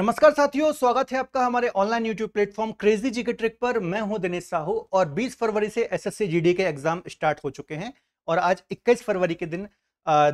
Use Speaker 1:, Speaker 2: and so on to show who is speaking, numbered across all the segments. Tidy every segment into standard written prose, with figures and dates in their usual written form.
Speaker 1: नमस्कार साथियों, स्वागत है आपका हमारे ऑनलाइन यूट्यूब प्लेटफॉर्म क्रेजी जी के ट्रिक पर। मैं हूं दिनेश साहू और 20 फरवरी से एसएससी जीडी के एग्जाम स्टार्ट हो चुके हैं और आज 21 फरवरी के दिन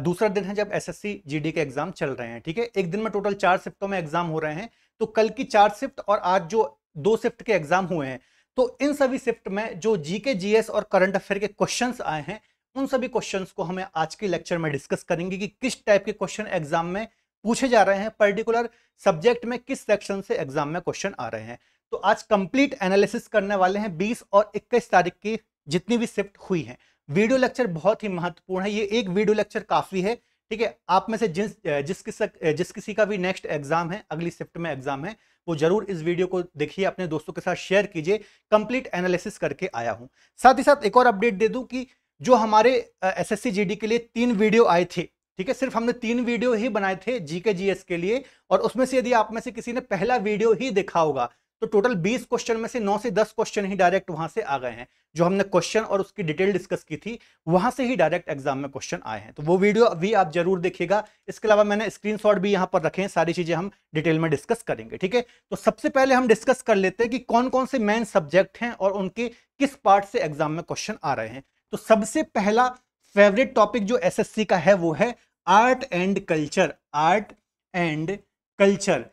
Speaker 1: दूसरा दिन है जब एसएससी जीडी के एग्जाम चल रहे हैं। ठीक है, एक दिन में टोटल 4 शिफ्टों में एग्जाम हो रहे हैं। तो कल की 4 शिफ्ट और आज जो 2 शिफ्ट के एग्जाम हुए हैं, तो इन सभी शिफ्ट में जो जीके जीएस और करंट अफेयर के क्वेश्चंस आए हैं, उन सभी क्वेश्चंस को हमें आज के लेक्चर में डिस्कस करेंगे कि किस टाइप के क्वेश्चन एग्जाम में पूछे जा रहे हैं, पर्टिकुलर सब्जेक्ट में किस सेक्शन से एग्जाम में क्वेश्चन आ रहे हैं। तो आज कंप्लीट एनालिसिस करने वाले हैं 20 और 21 तारीख की जितनी भी शिफ्ट हुई हैं। वीडियो लेक्चर बहुत ही महत्वपूर्ण है, ये एक वीडियो लेक्चर काफी है। ठीक है, आप में से जिस किसी का भी नेक्स्ट एग्जाम है, अगली शिफ्ट में एग्जाम है, वो जरूर इस वीडियो को देखिए, अपने दोस्तों के साथ शेयर कीजिए। कंप्लीट एनालिसिस करके आया हूं। साथ ही साथ एक और अपडेट दे दूं कि जो हमारे एसएससी जीडी के लिए 3 वीडियो आए थे, ठीक है, सिर्फ हमने 3 वीडियो ही बनाए थे जीके जीएस के लिए, और उसमें से यदि आप में से किसी ने पहला वीडियो ही देखा होगा तो टोटल 20 क्वेश्चन में से 9 से 10 क्वेश्चन ही डायरेक्ट वहां से आ गए हैं। जो हमने क्वेश्चन और उसकी डिटेल डिस्कस की थी, वहां से ही डायरेक्ट एग्जाम में क्वेश्चन आए हैं। तो वो वीडियो भी आप जरूर देखिएगा। इसके अलावा मैंने स्क्रीनशॉट भी यहां पर रखे हैं, सारी चीजें हम डिटेल में डिस्कस करेंगे। ठीक है, तो सबसे पहले हम डिस्कस कर लेते हैं कि कौन कौन से मेन सब्जेक्ट हैं और उनके किस पार्ट से एग्जाम में क्वेश्चन आ रहे हैं। तो सबसे पहला फेवरेट टॉपिक जो एसएससी का है वो है art and culture. Art and culture,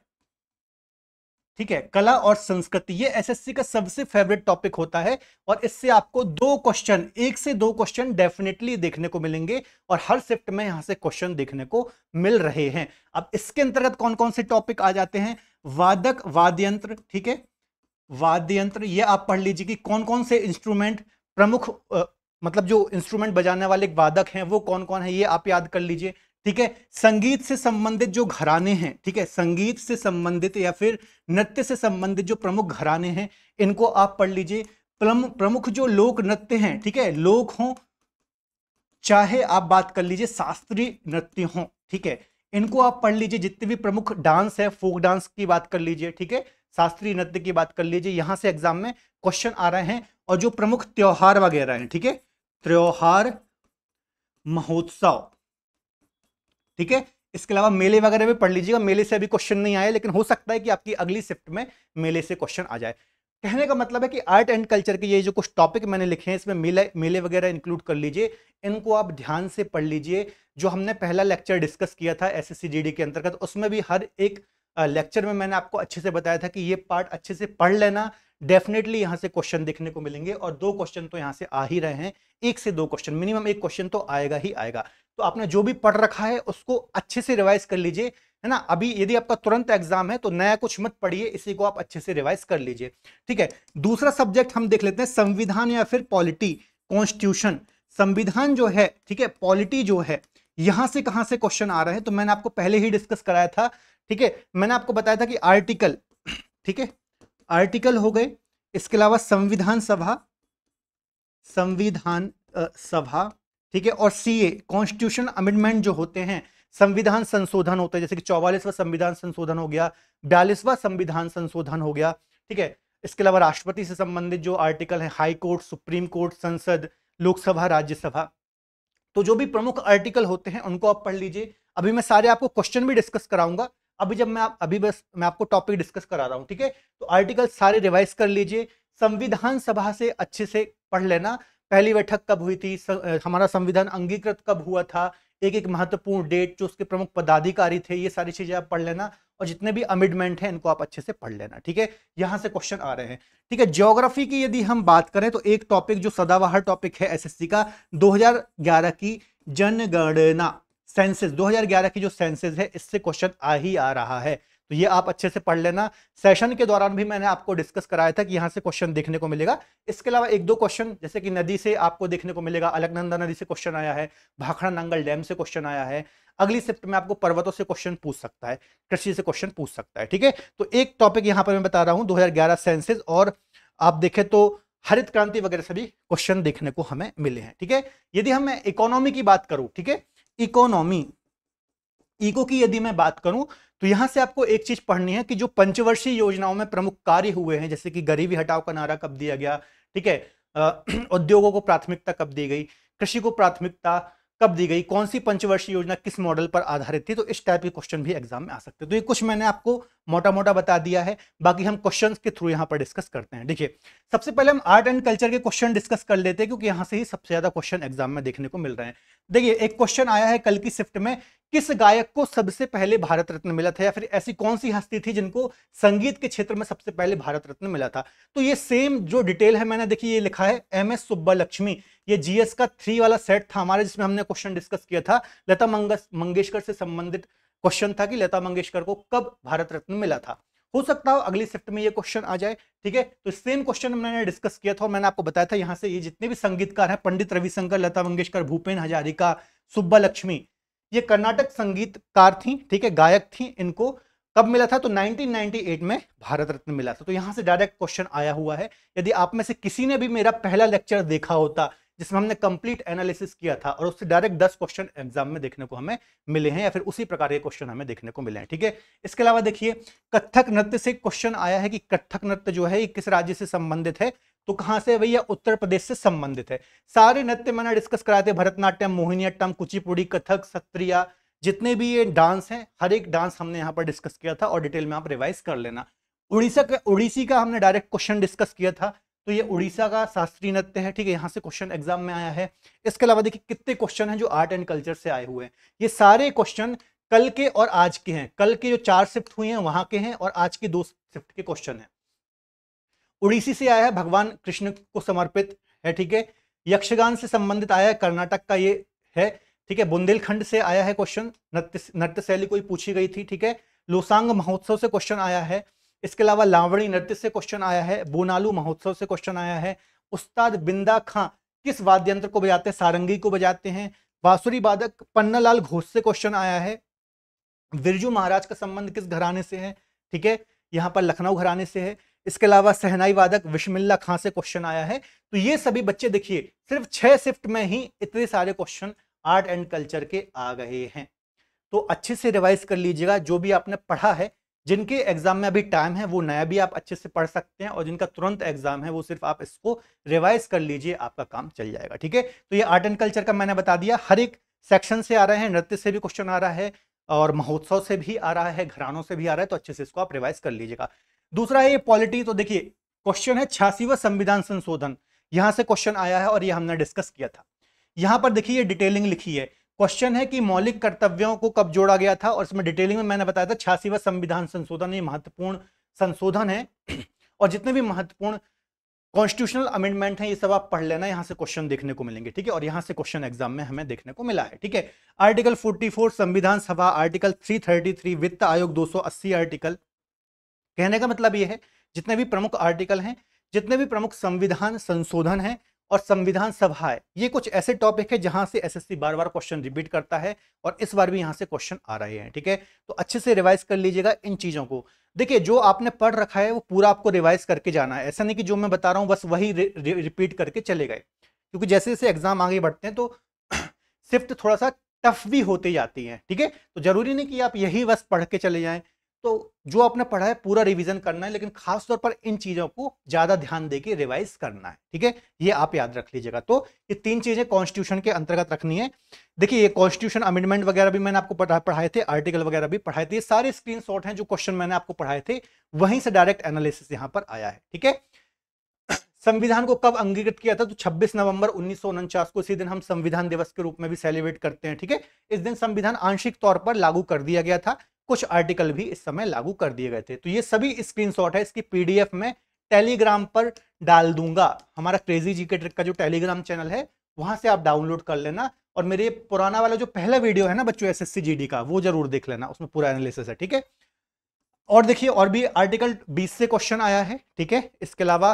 Speaker 1: ठीक है, कला और संस्कृति, ये एसएससी का सबसे फेवरेट टॉपिक होता है और इससे आपको 2 क्वेश्चन, 1 से 2 क्वेश्चन डेफिनेटली देखने को मिलेंगे और हर शिफ्ट में यहां से क्वेश्चन देखने को मिल रहे हैं। अब इसके अंतर्गत कौन कौन से टॉपिक आ जाते हैं? वादक, वाद्ययंत्र, ठीक है, वाद्ययंत्र, ये आप पढ़ लीजिए कि कौन कौन से इंस्ट्रूमेंट प्रमुख, मतलब जो इंस्ट्रूमेंट बजाने वाले वादक हैं वो कौन कौन है, ये आप याद कर लीजिए। ठीक है, संगीत से संबंधित जो घराने हैं, ठीक है, संगीत से संबंधित या फिर नृत्य से संबंधित जो प्रमुख घराने हैं, इनको आप पढ़ लीजिए। प्रमुख जो लोक नृत्य हैं, ठीक है, लोक हों चाहे आप बात कर लीजिए शास्त्रीय नृत्य हों, ठीक है, इनको आप पढ़ लीजिए। जितने भी प्रमुख डांस है, फोक डांस की बात कर लीजिए, ठीक है, शास्त्रीय नृत्य की बात कर लीजिए, यहां से एग्जाम में क्वेश्चन आ रहे हैं। और जो प्रमुख त्योहार वगैरह हैं, ठीक है, त्योहार, महोत्सव, ठीक है, इसके अलावा मेले वगैरह भी पढ़ लीजिएगा। मेले से अभी क्वेश्चन नहीं आए, लेकिन हो सकता है कि आपकी अगली शिफ्ट में मेले से क्वेश्चन आ जाए। कहने का मतलब है कि आर्ट एंड कल्चर के ये जो कुछ टॉपिक मैंने लिखे हैं, इसमें मेले वगैरह इंक्लूड कर लीजिए, इनको आप ध्यान से पढ़ लीजिए। जो हमने पहला लेक्चर डिस्कस किया था एसएससी जीडी के अंतर्गत, उसमें भी हर एक लेक्चर में मैंने आपको अच्छे से बताया था कि ये पार्ट अच्छे से पढ़ लेना, डेफिनेटली यहां से क्वेश्चन देखने को मिलेंगे और 2 क्वेश्चन तो यहां से आ ही रहे हैं। 1 से 2 क्वेश्चन, मिनिमम 1 क्वेश्चन तो आएगा ही आएगा। तो आपने जो भी पढ़ रखा है उसको अच्छे से रिवाइज कर लीजिए, है ना। अभी यदि आपका तुरंत एग्जाम है तो नया कुछ मत पढ़िए, इसी को आप अच्छे से रिवाइज कर लीजिए। ठीक है, दूसरा सब्जेक्ट हम देख लेते हैं संविधान या फिर पॉलिटी, कॉन्स्टिट्यूशन। संविधान जो है, ठीक है, पॉलिटी जो है, यहां से कहां से क्वेश्चन आ रहे हैं तो मैंने आपको पहले ही डिस्कस कराया था। ठीक है, मैंने आपको बताया था कि आर्टिकल, ठीक है, आर्टिकल हो गए, इसके अलावा संविधान सभा, संविधान सभा, ठीक है, और सीए, कॉन्स्टिट्यूशन अमेंडमेंट जो होते हैं, संविधान संशोधन होते हैं, जैसे कि 44वां संविधान संशोधन हो गया, 42वां संविधान संशोधन हो गया। ठीक है, इसके अलावा राष्ट्रपति से संबंधित जो आर्टिकल है, हाई कोर्ट, सुप्रीम कोर्ट, संसद, लोकसभा, राज्यसभा, तो जो भी प्रमुख आर्टिकल होते हैं उनको आप पढ़ लीजिए। अभी मैं सारे आपको क्वेश्चन भी डिस्कस कराऊंगा, अभी बस मैं आपको टॉपिक डिस्कस करा रहा हूं। ठीक है, तो आर्टिकल सारे रिवाइज कर लीजिए। संविधान सभा से अच्छे से पढ़ लेना, पहली बैठक कब हुई थी, हमारा संविधान अंगीकृत कब हुआ था, एक एक महत्वपूर्ण डेट, जो उसके प्रमुख पदाधिकारी थे, ये सारी चीजें आप पढ़ लेना। और जितने भी अमेंडमेंट हैं इनको आप अच्छे से पढ़ लेना। ठीक है, यहां से क्वेश्चन आ रहे हैं। ठीक है, ज्योग्राफी की यदि हम बात करें तो एक टॉपिक जो सदाबहार टॉपिक है एसएससी का, 2011 की जनगणना, सेंसस, 2011 की जो सेंसस है, इससे क्वेश्चन आ ही आ रहा है, तो ये आप अच्छे से पढ़ लेना। सेशन के दौरान भी मैंने आपको डिस्कस कराया था कि यहां से क्वेश्चन देखने को मिलेगा। इसके अलावा 1-2 क्वेश्चन जैसे कि नदी से आपको देखने को मिलेगा, अलकनंदा नदी से क्वेश्चन आया है, भाखड़ा नांगल डैम से क्वेश्चन आया है। अगली शिफ्ट में आपको पर्वतों से क्वेश्चन पूछ सकता है, कृषि से क्वेश्चन पूछ सकता है। ठीक है, तो एक टॉपिक यहां पर मैं बता रहा हूं 2011 सेंसस, और आप देखें तो हरित क्रांति वगैरह सभी क्वेश्चन देखने को हमें मिले हैं। ठीक है, यदि हम इकोनॉमी की बात करूं, ठीक है, इकोनॉमी, इको की यदि मैं बात करूं तो यहां से आपको एक चीज पढ़नी है कि जो पंचवर्षीय योजनाओं में प्रमुख कार्य हुए हैं, जैसे कि गरीबी हटाओ का नारा कब दिया गया, ठीक है, उद्योगों को प्राथमिकता कब दी गई, कृषि को प्राथमिकता, कब दी गई, कौन सी पंचवर्षीय योजना किस मॉडल पर आधारित थी। तो इस टाइप के क्वेश्चन भी एग्जाम में आ सकते हैं। तो ये कुछ मैंने आपको मोटा मोटा बता दिया है, बाकी हम क्वेश्चंस के थ्रू यहाँ पर डिस्कस करते हैं। देखिए सबसे पहले हम आर्ट एंड कल्चर के क्वेश्चन डिस्कस कर लेते हैं, क्योंकि यहाँ से ही सबसे ज्यादा क्वेश्चन एग्जाम में देखने को मिल रहे हैं। देखिए एक क्वेश्चन आया है कल की शिफ्ट में, किस गायक को सबसे पहले भारत रत्न मिला था, या फिर ऐसी कौन सी हस्ती थी जिनको संगीत के क्षेत्र में सबसे पहले भारत रत्न मिला था। तो ये सेम जो डिटेल है मैंने देखिए ये लिखा है MS सुब्बालक्ष्मी। ये GS का 3 वाला सेट था हमारा, जिसमें हमने क्वेश्चन डिस्कस किया था। लता मंगेशकर से संबंधित क्वेश्चन था कि लता मंगेशकर को कब भारत रत्न मिला था। हो सकता हो अगली शिफ्ट में ये क्वेश्चन आ जाए, ठीक है। तो सेम क्वेश्चन मैंने डिस्कस किया था और मैंने आपको बताया था यहाँ से ये जितने भी संगीतकार हैं, पंडित रविशंकर, लता मंगेशकर, भूपेन हजारिका, सुब्बालक्ष्मी, ये कर्नाटक संगीतकार थी, ठीक है, गायक थी। इनको कब मिला था, तो 1998 में भारत रत्न मिला था। तो यहां से डायरेक्ट क्वेश्चन आया हुआ है। यदि आप में से किसी ने भी मेरा पहला लेक्चर देखा होता जिसमें हमने कंप्लीट एनालिसिस किया था और उससे डायरेक्ट 10 क्वेश्चन एग्जाम में देखने को हमें मिले हैं, या फिर उसी प्रकार के क्वेश्चन हमें देखने को मिले हैं, ठीक है। इसके अलावा देखिए कथक नृत्य से क्वेश्चन आया है कि कथक नृत्य जो है ये किस राज्य से संबंधित है। तो कहां से भैया, उत्तर प्रदेश से संबंधित है। सारे नृत्य मैंने डिस्कस कराए थे, भरतनाट्यम, मोहिनीअट्टम, कुचिपुड़ी, कथक, सत्रिया, जितने भी ये डांस हैं हर एक डांस हमने यहाँ पर डिस्कस किया था और डिटेल में आप रिवाइज कर लेना। उड़ीसी का हमने डायरेक्ट क्वेश्चन डिस्कस किया था। तो ये उड़ीसा का शास्त्रीय नृत्य है, ठीक है, यहाँ से क्वेश्चन एग्जाम में आया है। इसके अलावा देखिए कितने क्वेश्चन हैं जो आर्ट एंड कल्चर से आए हुए हैं। ये सारे क्वेश्चन कल के और आज के हैं। कल के जो 4 शिफ्ट हुई हैं वहां के हैं और आज की 2 शिफ्ट के क्वेश्चन हैं। उड़ीसी से आया है, भगवान कृष्ण को समर्पित है, ठीक है। यक्षगान से संबंधित आया है, कर्नाटक का ये है, ठीक है। बुंदेलखंड से आया है क्वेश्चन, नृत्य शैली कोई पूछी गई थी, ठीक है। लोसांग महोत्सव से क्वेश्चन आया है। इसके अलावा लावणी नृत्य से क्वेश्चन आया है। बोनालू महोत्सव से क्वेश्चन आया है। उस्ताद बिंदा खां किस वाद्य यंत्र को बजाते हैं, सारंगी को बजाते हैं। बांसुरी वादक पन्नालाल घोष से क्वेश्चन आया है। बिरजू महाराज का संबंध किस घराने से है, ठीक है, यहाँ पर लखनऊ घराने से है। इसके अलावा सहनाई वादक विशमिल्ला खां से क्वेश्चन आया है। तो ये सभी बच्चे देखिए सिर्फ 6 शिफ्ट में ही इतने सारे क्वेश्चन आर्ट एंड कल्चर के आ गए हैं। तो अच्छे से रिवाइज कर लीजिएगा जो भी आपने पढ़ा है। जिनके एग्जाम में अभी टाइम है वो नया भी आप अच्छे से पढ़ सकते हैं, और जिनका तुरंत एग्जाम है वो सिर्फ आप इसको रिवाइज कर लीजिए, आपका काम चल जाएगा, ठीक है। तो ये आर्ट एंड कल्चर का मैंने बता दिया, हर एक सेक्शन से आ रहे हैं, नृत्य से भी क्वेश्चन आ रहा है और महोत्सव से भी आ रहा है, घरानों से भी आ रहा है। तो अच्छे से इसको आप रिवाइज कर लीजिएगा। दूसरा है ये पॉलिटी। तो देखिए क्वेश्चन है 86वां संविधान संशोधन, यहां से क्वेश्चन आया है और ये हमने डिस्कस किया था। यहां पर देखिए ये डिटेलिंग लिखी है। क्वेश्चन है कि मौलिक कर्तव्यों को कब जोड़ा गया था, और इसमें डिटेलिंग में मैंने बताया था 86वां संविधान संशोधन ये महत्वपूर्ण संशोधन है। और जितने भी महत्वपूर्ण कॉन्स्टिट्यूशनल अमेंडमेंट है ये सब आप पढ़ लेना, यहां से क्वेश्चन देखने को मिलेंगे, ठीक है। और यहां से क्वेश्चन एग्जाम में हमें देखने को मिला है, ठीक है। आर्टिकल 44 संविधान सभा, आर्टिकल 333 वित्त आयोग, 280 आर्टिकल। कहने का मतलब ये है जितने भी प्रमुख आर्टिकल हैं, जितने भी प्रमुख संविधान संशोधन हैं और संविधान सभा है, ये कुछ ऐसे टॉपिक है जहां से एसएससी बार बार क्वेश्चन रिपीट करता है और इस बार भी यहां से क्वेश्चन आ रहे हैं, ठीक है। तो अच्छे से रिवाइज कर लीजिएगा इन चीजों को। देखिए जो आपने पढ़ रखा है वो पूरा आपको रिवाइज करके जाना है, ऐसा नहीं कि जो मैं बता रहा हूं बस वही रिपीट करके चले गए, क्योंकि जैसे जैसे एग्जाम आगे बढ़ते हैं तो शिफ्ट थोड़ा सा टफ भी होते जाती है, ठीक है। तो जरूरी नहीं कि आप यही बस पढ़ के चले जाएं। तो जो आपने पढ़ा है पूरा रिवीजन करना है, लेकिन खास तौर पर इन चीजों को ज्यादा ध्यान देके रिवाइज करना है, ठीक है। ये आप याद रख लीजिएगा। तो ये 3 चीजें कॉन्स्टिट्यूशन के अंतर्गत रखनी है। देखिए ये कॉन्स्टिट्यूशन अमेंडमेंट वगैरह भी मैंने आपको पढ़ाए थे, आर्टिकल वगैरह भी पढ़ाए थे, ये सारे स्क्रीनशॉट हैं जो क्वेश्चन मैंने आपको पढ़ाए थे, वहीं से डायरेक्ट एनालिसिस यहाँ पर आया है, ठीक है। संविधान को कब अंगीकृत किया था, तो 26 नवंबर 1949 को, इसी दिन हम संविधान दिवस के रूप में भी सेलिब्रेट करते हैं, ठीक है। इस दिन संविधान आंशिक तौर पर लागू कर दिया गया था, कुछ आर्टिकल भी इस समय लागू कर दिए गए थे। तो ये सभी स्क्रीनशॉट है, इसकी पीडीएफ में टेलीग्राम पर डाल दूंगा। हमारा क्रेजी जीके ट्रिक का जो टेलीग्राम चैनल है वहां से आप डाउनलोड कर लेना, और मेरे पुराना वाला जो पहला वीडियो है ना बच्चों एसएससी जीडी का, वो जरूर देख लेना, उसमें पूरा एनालिसिस है, ठीक है। और देखिए और भी आर्टिकल 20 से क्वेश्चन आया है, ठीक है। इसके अलावा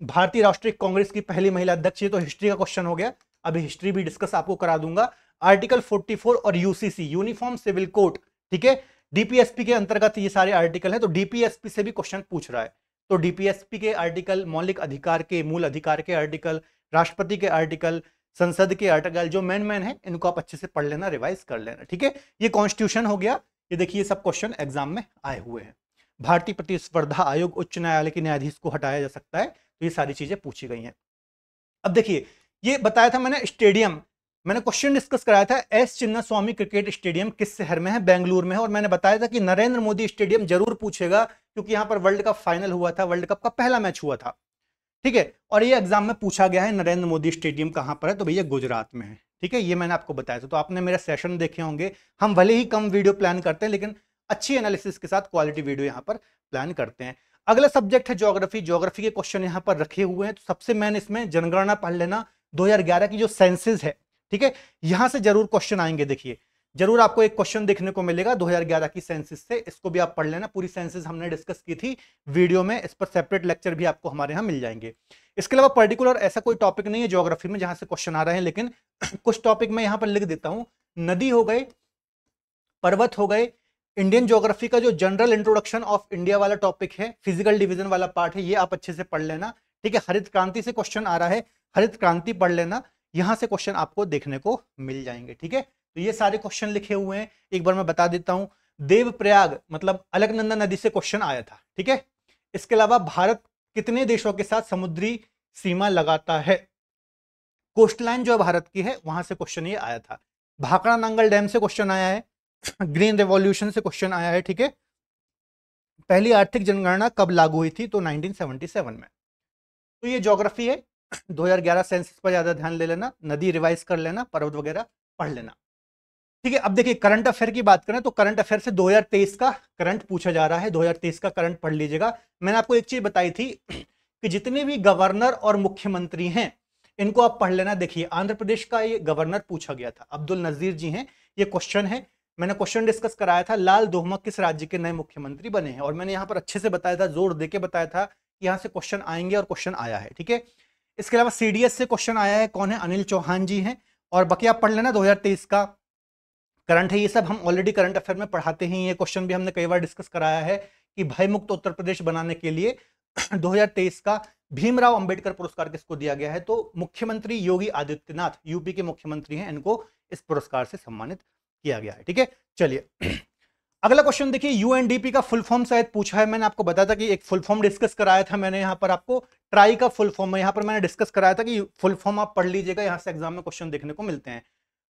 Speaker 1: भारतीय राष्ट्रीय कांग्रेस की पहली महिला अध्यक्ष, ये तो हिस्ट्री का क्वेश्चन हो गया, अभी हिस्ट्री भी डिस्कस आपको करा दूंगा। आर्टिकल 44 और यूसीसी यूनिफॉर्म सिविल कोड, ठीक है, डीपीएसपी के अंतर्गत ये सारे आर्टिकल है। तो डीपीएसपी से भी क्वेश्चन पूछ रहा है, तो डीपीएसपी के आर्टिकल, मौलिक अधिकार के, मूल अधिकार के आर्टिकल, राष्ट्रपति के आर्टिकल, संसद के आर्टिकल जो मेन है इनको आप अच्छे से पढ़ लेना, रिवाइज कर लेना, ठीक है। ये कॉन्स्टिट्यूशन हो गया। ये देखिए सब क्वेश्चन एग्जाम में आए हुए हैं। भारतीय प्रतिस्पर्धा आयोग, उच्च न्यायालय के न्यायाधीश को हटाया जा सकता है, तो ये सारी चीजें पूछी गई हैं। अब देखिए ये बताया था मैंने स्टेडियम, मैंने क्वेश्चन डिस्कस कराया था एस चिन्ना स्वामी क्रिकेट स्टेडियम किस शहर में है, बेंगलुरु में है, और मैंने बताया था कि नरेंद्र मोदी स्टेडियम जरूर पूछेगा क्योंकि यहां पर वर्ल्ड कप फाइनल हुआ था, वर्ल्ड कप का पहला मैच हुआ था, ठीक है। और ये एग्जाम में पूछा गया है नरेंद्र मोदी स्टेडियम कहां पर है, तो भैया गुजरात में है, ठीक है। ये मैंने आपको बताया था, तो आपने मेरा सेशन देखे होंगे। हम भले ही कम वीडियो प्लान करते हैं लेकिन अच्छी एनालिसिस के साथ क्वालिटी वीडियो यहां पर प्लान करते हैं। अगला सब्जेक्ट है ज्योग्राफी। ज्योग्राफी के क्वेश्चन यहां पर रखे हुए हैं, तो सबसे मेन इसमें जनगणना पढ़ लेना, 2011 की जो सेंसस है, ठीक है, यहां से जरूर क्वेश्चन आएंगे। देखिए जरूर आपको एक क्वेश्चन देखने को मिलेगा 2011 की सेंसस से, इसको भी आप पढ़ लेना। पूरी सेंसस हमने डिस्कस की थी वीडियो में, इस पर सेपरेट लेक्चर भी आपको हमारे यहाँ मिल जाएंगे। इसके अलावा पर्टिकुलर ऐसा कोई टॉपिक नहीं है ज्योग्राफी में जहां से क्वेश्चन आ रहे हैं, लेकिन कुछ टॉपिक मैं यहां पर लिख देता हूं। नदी हो गए, पर्वत हो गए, इंडियन ज्योग्राफी का जो जनरल इंट्रोडक्शन ऑफ इंडिया वाला टॉपिक है, फिजिकल डिवीजन वाला पार्ट है, ये आप अच्छे से पढ़ लेना, ठीक है। हरित क्रांति से क्वेश्चन आ रहा है, हरित क्रांति पढ़ लेना, यहां से क्वेश्चन आपको देखने को मिल जाएंगे, ठीक है। तो ये सारे क्वेश्चन लिखे हुए हैं, एक बार मैं बता देता हूं। देवप्रयाग मतलब अलकनंदा नदी से क्वेश्चन आया था, ठीक है। इसके अलावा भारत कितने देशों के साथ समुद्री सीमा लगाता है, कोस्टलाइन जो भारत की है वहां से क्वेश्चन ये आया था। भाखड़ा नांगल डैम से क्वेश्चन आया है, ग्रीन रेवोल्यूशन से क्वेश्चन आया है, ठीक है। पहली आर्थिक जनगणना कब लागू हुई थी, तो 1977 में। तो ये ज्योग्राफी है। 2011 सेंसस पर ज्यादा ध्यान ले लेना, नदी रिवाइज कर लेना, पर्वत वगैरह पढ़ लेना, ठीक है। अब देखिए करंट अफेयर की बात करें तो करंट अफेयर से 2023 का करंट पूछा जा रहा है, 2023 का करंट पढ़ लीजिएगा। मैंने आपको एक चीज बताई थी कि जितने भी गवर्नर और मुख्यमंत्री हैं इनको आप पढ़ लेना। देखिए आंध्र प्रदेश का ये गवर्नर पूछा गया था, अब्दुल नजीर जी हैं, ये क्वेश्चन है। मैंने क्वेश्चन डिस्कस कराया था, लाल दोहमा किस राज्य के नए मुख्यमंत्री बने हैं, और मैंने यहां पर अच्छे से बताया था, जोर देके बताया था कि यहां से क्वेश्चन आएंगे, और क्वेश्चन आया है, ठीक है। इसके अलावा सीडीएस से क्वेश्चन आया है, कौन है, अनिल चौहान जी हैं। और बाकी आप पढ़ लेना 2023 का करंट है, ये सब हम ऑलरेडी करंट अफेयर में पढ़ाते हैं। ये क्वेश्चन भी हमने कई बार डिस्कस कराया है कि भय मुक्त उत्तर प्रदेश बनाने के लिए 2023 का भीमराव अंबेडकर पुरस्कार किसको दिया गया है, तो मुख्यमंत्री योगी आदित्यनाथ, यूपी के मुख्यमंत्री हैं, इनको इस पुरस्कार से सम्मानित किया गया है, ठीक है। चलिए अगला क्वेश्चन देखिए, यूएनडीपी का फुल फॉर्म शायद पूछा है। मैंने आपको बताया था कि एक फुल फॉर्म डिस्कस कराया था मैंने, यहाँ पर आपको ट्राई का फुल फॉर्म, यहाँ पर मैंने डिस्कस कराया था कि फुल फॉर्म आप पढ़ लीजिएगा, यहाँ से एग्जाम में क्वेश्चन देखने को मिलते हैं।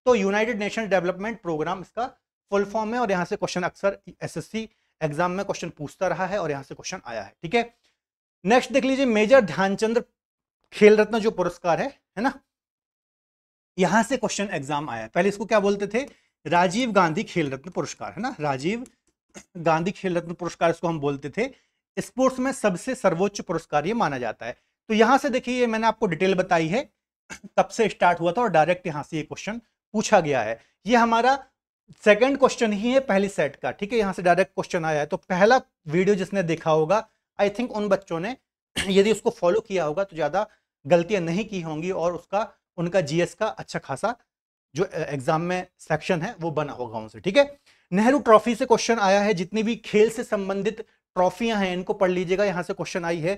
Speaker 1: तो यूनाइटेड नेशन डेवलपमेंट प्रोग्राम इसका फुल फॉर्म है, और यहां से क्वेश्चन अक्सर एसएससी एग्जाम में क्वेश्चन पूछता रहा है, और यहां से क्वेश्चन आया है, ठीक है। नेक्स्ट देख लीजिए, मेजर ध्यानचंद खेल रत्न जो पुरस्कार है ना, यहां से क्वेश्चन एग्जाम आया है। पहले इसको क्या बोलते थे, राजीव गांधी खेल रत्न पुरस्कार, है ना, राजीव गांधी खेल रत्न पुरस्कार इसको हम बोलते थे। स्पोर्ट्स में सबसे सर्वोच्च पुरस्कार ये माना जाता है। तो यहां से देखिए, ये मैंने आपको डिटेल बताई है कब से स्टार्ट हुआ था, और डायरेक्ट यहां से ये क्वेश्चन पूछा गया है। ये हमारा सेकंड क्वेश्चन ही है पहली सेट का, ठीक है, यहां से डायरेक्ट क्वेश्चन आया है। तो पहला वीडियो जिसने देखा होगा, आई थिंक उन बच्चों ने यदि उसको फॉलो किया होगा तो ज्यादा गलतियां नहीं की होंगी, और उसका उनका जीएस का अच्छा खासा जो एग्जाम में सेक्शन है वो बना होगा उनसे, ठीक है। नेहरू ट्रॉफी से क्वेश्चन आया है, जितनी भी खेल से संबंधित ट्रॉफियां हैं इनको पढ़ लीजिएगा, यहां से क्वेश्चन आई है,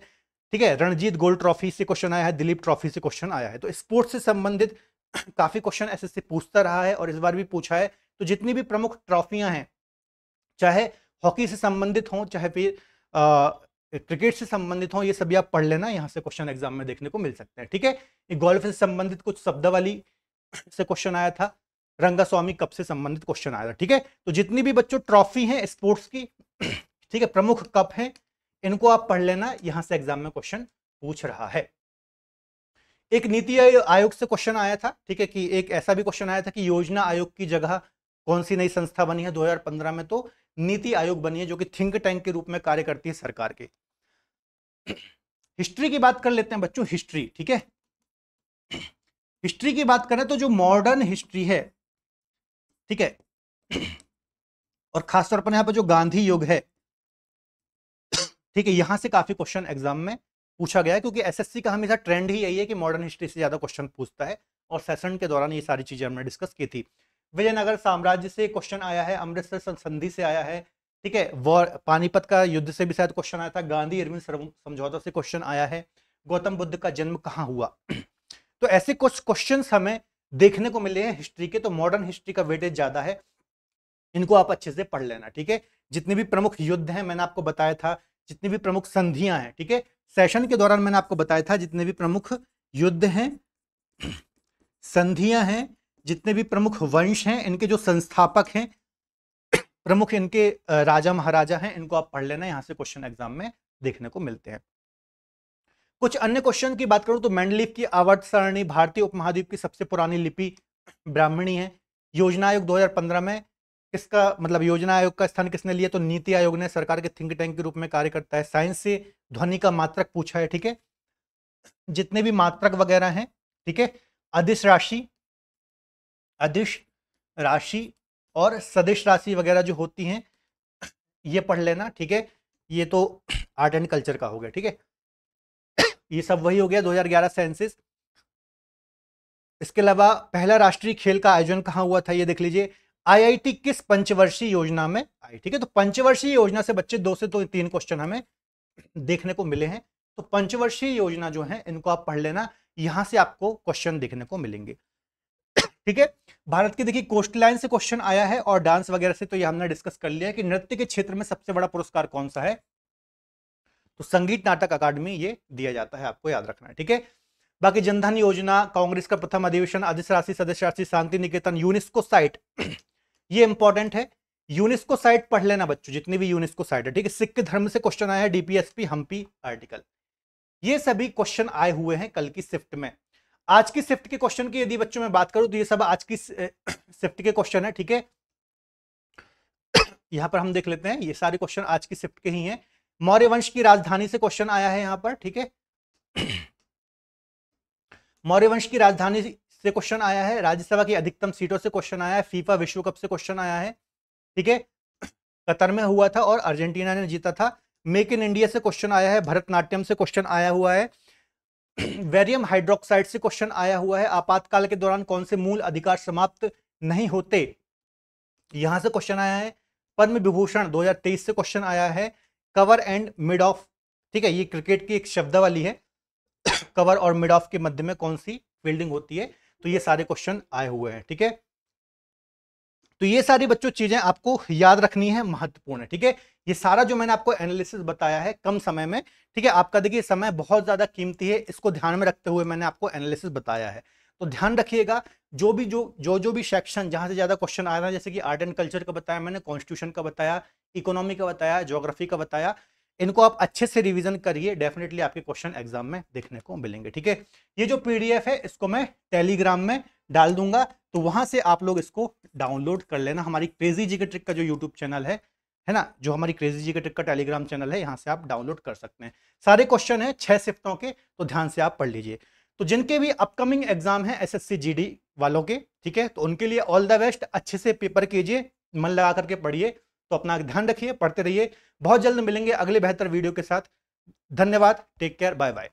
Speaker 1: ठीक है। रणजीत गोल्ड ट्रॉफी से क्वेश्चन आया है, दिलीप ट्रॉफी से क्वेश्चन आया है। तो स्पोर्ट्स से संबंधित काफी क्वेश्चन एसएससी पूछता रहा है, और इस बार भी पूछा है। तो जितनी भी प्रमुख ट्रॉफियां हैं, चाहे हॉकी से संबंधित हों, चाहे फिर क्रिकेट से संबंधित हों, ये सभी आप पढ़ लेना, यहां से क्वेश्चन एग्जाम में देखने को मिल सकते हैं, ठीक है। गोल्फ से संबंधित कुछ शब्दावली से क्वेश्चन आया था, रंगास्वामी कप से संबंधित क्वेश्चन आया था, ठीक है। तो जितनी भी बच्चों ट्रॉफी है स्पोर्ट्स की, ठीक है, प्रमुख कप है, इनको आप पढ़ लेना, यहां से एग्जाम में क्वेश्चन पूछ रहा है। एक नीति आयोग से क्वेश्चन आया था, ठीक है, कि एक ऐसा भी क्वेश्चन आया था कि योजना आयोग की जगह कौन सी नई संस्था बनी है 2015 में, तो नीति आयोग बनी है, जो कि थिंक टैंक के रूप में कार्य करती है सरकार के। हिस्ट्री की बात कर लेते हैं बच्चों, हिस्ट्री, ठीक है। हिस्ट्री की बात करें तो जो मॉडर्न हिस्ट्री है, ठीक है, और खासतौर पर यहां पर जो गांधी युग है, ठीक है, यहां से काफी क्वेश्चन एग्जाम में पूछा गया है, क्योंकि एसएससी का हमेशा ट्रेंड ही यही है कि मॉडर्न हिस्ट्री से ज्यादा क्वेश्चन पूछता है, और सेशन के दौरान ये सारी चीजें हमने डिस्कस की थी। विजयनगर साम्राज्य से क्वेश्चन आया है, अमृतसर संधि से आया है, ठीक है, वॉर पानीपत का युद्ध से भी शायद क्वेश्चन आया था, गांधी इरविन समझौता से क्वेश्चन आया है, गौतम बुद्ध का जन्म कहाँ हुआ। तो ऐसे कुछ क्वेश्चन हमें देखने को मिले हैं हिस्ट्री के, तो मॉडर्न हिस्ट्री का वेटेज ज्यादा है, इनको आप अच्छे से पढ़ लेना, ठीक है। जितने भी प्रमुख युद्ध हैं मैंने आपको बताया था, जितनी भी प्रमुख संधियां हैं, ठीक है, सेशन के दौरान मैंने आपको बताया था जितने भी प्रमुख युद्ध हैं, संधियां हैं, जितने भी प्रमुख वंश हैं, इनके जो संस्थापक हैं, प्रमुख इनके राजा महाराजा हैं, इनको आप पढ़ लेना, यहां से क्वेश्चन एग्जाम में देखने को मिलते हैं। कुछ अन्य क्वेश्चन की बात करूं तो मेंडलीफ की आवर्त सारणी भारतीय उपमहाद्वीप की सबसे पुरानी लिपि ब्राह्मणी है। योजना आयोग 2015 में किसका मतलब योजना आयोग का स्थान किसने लिया, तो नीति आयोग ने, सरकार के थिंक टैंक के रूप में कार्य करता है। साइंस से ध्वनि का मात्रक पूछा है, ठीक है। जितने भी मात्रक वगैरह हैं, ठीक है, अदिश राशि और सदिश राशि वगैरह जो होती हैं, ये पढ़ लेना, ठीक है। ये तो आर्ट एंड कल्चर का हो गया, ठीक है। ये सब वही हो गया 2011 सेंसस। इसके अलावा पहला राष्ट्रीय खेल का आयोजन कहां हुआ था, ये देख लीजिए। आईआईटी किस पंचवर्षीय योजना में आई, ठीक है। तो पंचवर्षीय योजना से बच्चे 2 से 3 क्वेश्चन हमें देखने को मिले हैं। तो पंचवर्षीय योजना जो है इनको आप पढ़ लेना, यहां से आपको क्वेश्चन देखने को मिलेंगे, ठीक है। भारत की देखिए कोस्ट लाइन से क्वेश्चन आया है, और डांस वगैरह से तो ये हमने डिस्कस कर लिया है कि नृत्य के क्षेत्र में सबसे बड़ा पुरस्कार कौन सा है, तो संगीत नाटक अकादमी ये दिया जाता है, आपको याद रखना है, ठीक है। बाकी जनधन योजना, कांग्रेस का प्रथम अधिवेशन, अधिश राशि, सदस्य राशि, शांति निकेतन, यूनेस्को साइट, ये इंपॉर्टेंट है। यूनेस्को साइट पढ़ लेना बच्चों, जितनी भी यूनेस्को साइट है, ठीक है। सिख धर्म से क्वेश्चन आया है, डीपीएसपी हम्पी आर्टिकल, ये सभी क्वेश्चन आए हुए हैं कल की शिफ्ट में। आज की शिफ्ट के क्वेश्चन की यदि बच्चों में बात करूं तो ये सब आज की शिफ्ट के क्वेश्चन है, ठीक है। यहां पर हम देख लेते हैं, ये सारे क्वेश्चन आज की शिफ्ट के ही हैं। मौर्य वंश की राजधानी से क्वेश्चन आया है यहां पर, ठीक है। मौर्य वंश की राजधानी से क्वेश्चन आया है, राज्यसभा की अधिकतम सीटों से क्वेश्चन आया है, फीफा विश्व कप से क्वेश्चन आया है, ठीक है। कतर में हुआ था और अर्जेंटीना ने जीता था। मेक इन इंडिया से क्वेश्चन आया है, भरतनाट्यम से क्वेश्चन आया हुआ है, वेरियम हाइड्रोक्साइड से क्वेश्चन आया हुआ है, आपातकाल के दौरान कौन से मूल अधिकार समाप्त नहीं होते, यहां से क्वेश्चन आया है। पद्म विभूषण 2023 से क्वेश्चन आया है, कवर एंड मिड ऑफ, ठीक है, ये क्रिकेट की एक शब्दावली है, कवर और मिड ऑफ के मध्य में कौन सी फील्डिंग होती है, तो ये सारे क्वेश्चन आए हुए हैं, ठीक है। तो ये सारी बच्चों चीजें आपको याद रखनी है, महत्वपूर्ण है, ठीक है। ये सारा जो मैंने आपको एनालिसिस बताया है कम समय में, ठीक है, आपका देखिए समय बहुत ज्यादा कीमती है, इसको ध्यान में रखते हुए मैंने आपको एनालिसिस बताया है। तो ध्यान रखिएगा, जो भी सेक्शन जहां से ज्यादा क्वेश्चन आ रहा है, जैसे कि आर्ट एंड कल्चर का बताया मैंने, कॉन्स्टिट्यूशन का बताया, इकोनॉमी का बताया, ज्योग्राफी का बताया, इनको आप अच्छे से रिवीजन करिए, डेफिनेटली आपके क्वेश्चन एग्जाम में देखने को मिलेंगे, ठीक है। ये जो पीडीएफ है इसको मैं टेलीग्राम में डाल दूंगा, तो वहां से आप लोग इसको डाउनलोड कर लेना। हमारी क्रेजी जी के ट्रिक का जो यूट्यूब चैनल है ना, जो हमारी क्रेजी जी के ट्रिक का टेलीग्राम चैनल है, यहां से आप डाउनलोड कर सकते हैं। सारे क्वेश्चन है 6 शिफ्टों के, तो ध्यान से आप पढ़ लीजिए। तो जिनके भी अपकमिंग एग्जाम है एसएससी जीडी वालों के, ठीक है, तो उनके लिए ऑल द बेस्ट, अच्छे से पेपर कीजिए, मन लगा करके पढ़िए। तो अपना ध्यान रखिए, पढ़ते रहिए। बहुत जल्द मिलेंगे अगले बेहतर वीडियो के साथ। धन्यवाद, टेक केयर, बाय बाय।